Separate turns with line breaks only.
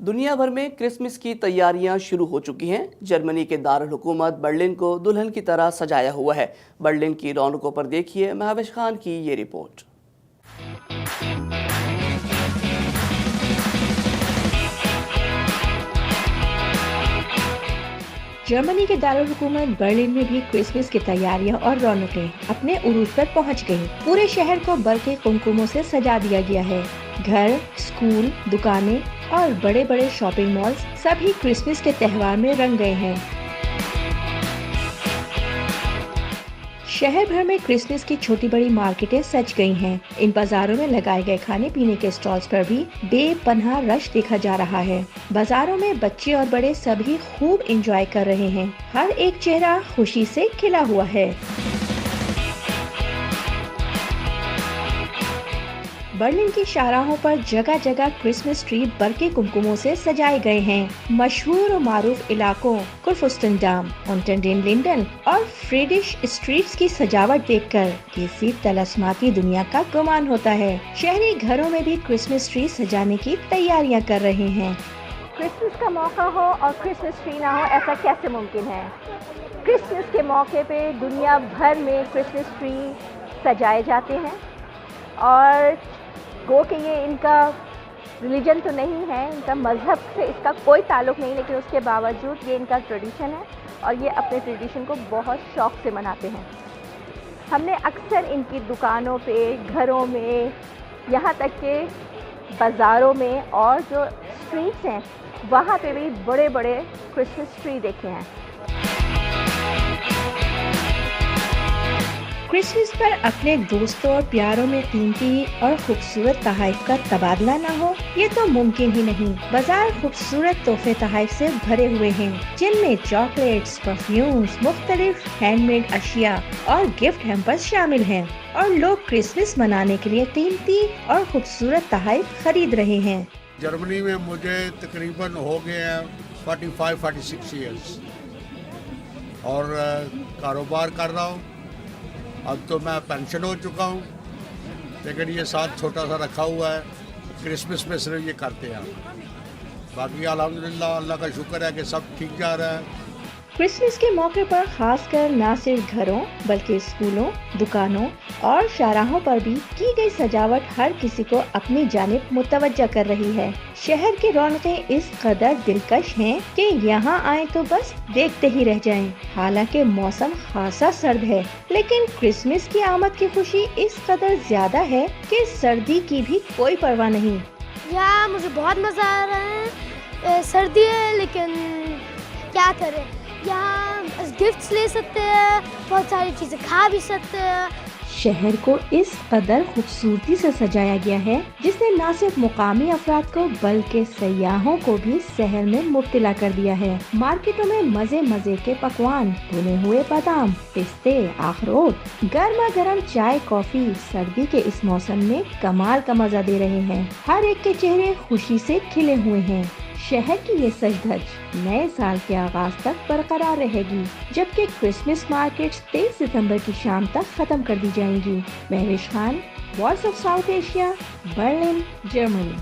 दुनिया भर में क्रिसमस की तैयारियां शुरू हो चुकी हैं। जर्मनी के दारुल हुकूमत बर्लिन को दुल्हन की तरह सजाया हुआ है। बर्लिन की रौनकों पर देखिए महविश खान की ये रिपोर्ट।
जर्मनी के दारुल हुकूमत बर्लिन में भी क्रिसमस की तैयारियां और रौनकें अपने उरूज पर पहुंच गईं। पूरे शहर को बरके कुमकुमों से सजा दिया गया है। घर, स्कूल, दुकानें और बड़े बड़े शॉपिंग मॉल्स सभी क्रिसमस के त्योहार में रंग गए हैं। शहर भर में क्रिसमस की छोटी बड़ी मार्केटें सज गई हैं। इन बाजारों में लगाए गए खाने पीने के स्टॉल्स पर भी बेपनाह रश देखा जा रहा है। बाजारों में बच्चे और बड़े सभी खूब एंजॉय कर रहे हैं। हर एक चेहरा खुशी से खिला हुआ है। बर्लिन की शाहराहों पर जगह जगह क्रिसमस ट्री बरके कुमकुमों से सजाए गए हैं। मशहूर और मारूफ इलाकों कुर्फुस्टनडाम, उंटर डेन लिंडन और फ्रीडिश स्ट्रीट्स की सजावट देखकर किसी तलस्माती दुनिया का गुमान होता है। शहरी घरों में भी क्रिसमस ट्री सजाने की तैयारियां कर रहे हैं।
क्रिसमस का मौका हो और क्रिसमस ट्री ना हो, ऐसा कैसे मुमकिन है? क्रिसमस के मौके पे दुनिया भर में क्रिसमस ट्री सजाए जाते हैं और गो कि ये इनका रिलीजन तो नहीं है, इनका मज़हब से इसका कोई ताल्लुक़ नहीं, लेकिन उसके बावजूद ये इनका ट्रेडिशन है और ये अपने ट्रेडिशन को बहुत शौक़ से मनाते हैं। हमने अक्सर इनकी दुकानों पे, घरों में, यहाँ तक के बाज़ारों में और जो स्ट्रीट्स हैं वहाँ पे भी बड़े बड़े क्रिसमस ट्री देखे हैं।
क्रिसमस पर अपने दोस्तों और प्यारों में कीमती और खूबसूरत तोहफे का तबादला न हो, ये तो मुमकिन ही नहीं। बाजार खूबसूरत तोहफे तोहफे से भरे हुए हैं, जिनमें चॉकलेट्स, परफ्यूम्स, मुख्तलिफ हैंडमेड अशिया और गिफ्ट हैम्पर्स शामिल हैं। और लोग क्रिसमस मनाने के लिए कीमती और खूबसूरत तोहफे खरीद रहे हैं।
जर्मनी में मुझे तकरीबन हो गए हैं 45-46 ईयर्स और कारोबार कर रहा हूँ। अब तो मैं पेंशन हो चुका हूँ, लेकिन ये साथ छोटा सा रखा हुआ है। क्रिसमस में सिर्फ ये करते हैं। बाकी अल्हम्दुलिल्लाह अल्लाह का शुक्र है कि सब ठीक जा रहा है।
क्रिसमस के मौके पर खासकर न सिर्फ घरों बल्कि स्कूलों, दुकानों और शाहराहों पर भी की गई सजावट हर किसी को अपनी जानिब मुतवज्जा कर रही है। शहर की रौनकें इस कदर दिलकश हैं कि यहाँ आए तो बस देखते ही रह जाएं। हालांकि मौसम खासा सर्द है, लेकिन क्रिसमस की आमद की खुशी इस कदर ज्यादा है कि सर्दी की भी कोई परवाह नहीं।
यहाँ मुझे बहुत मजा आ रहा है। सर्दी है लेकिन क्या करें, यहाँ गिफ्ट्स ले सकते हैं, बहुत सारी चीजें खा भी सकते हैं।
शहर को इस कदर खूबसूरती से सजाया गया है जिसने न सिर्फ मुकामी अफराद को बल्कि सयाहों को भी शहर में मुब्तला कर दिया है। मार्केटों में मजे मजे के पकवान, भुने हुए बादाम, पिस्ते, अखरोट, गर्मा गर्म चाय, कॉफी सर्दी के इस मौसम में कमाल का मजा दे रहे हैं। हर एक के चेहरे खुशी से खिले हुए हैं। शहर की ये सज-धज नए साल के आगाज तक बरकरार रहेगी, जबकि क्रिसमस मार्केट्स 23 सितंबर की शाम तक खत्म कर दी जाएंगी। Mahvish Khan, voice of South Asia, Berlin, Germany.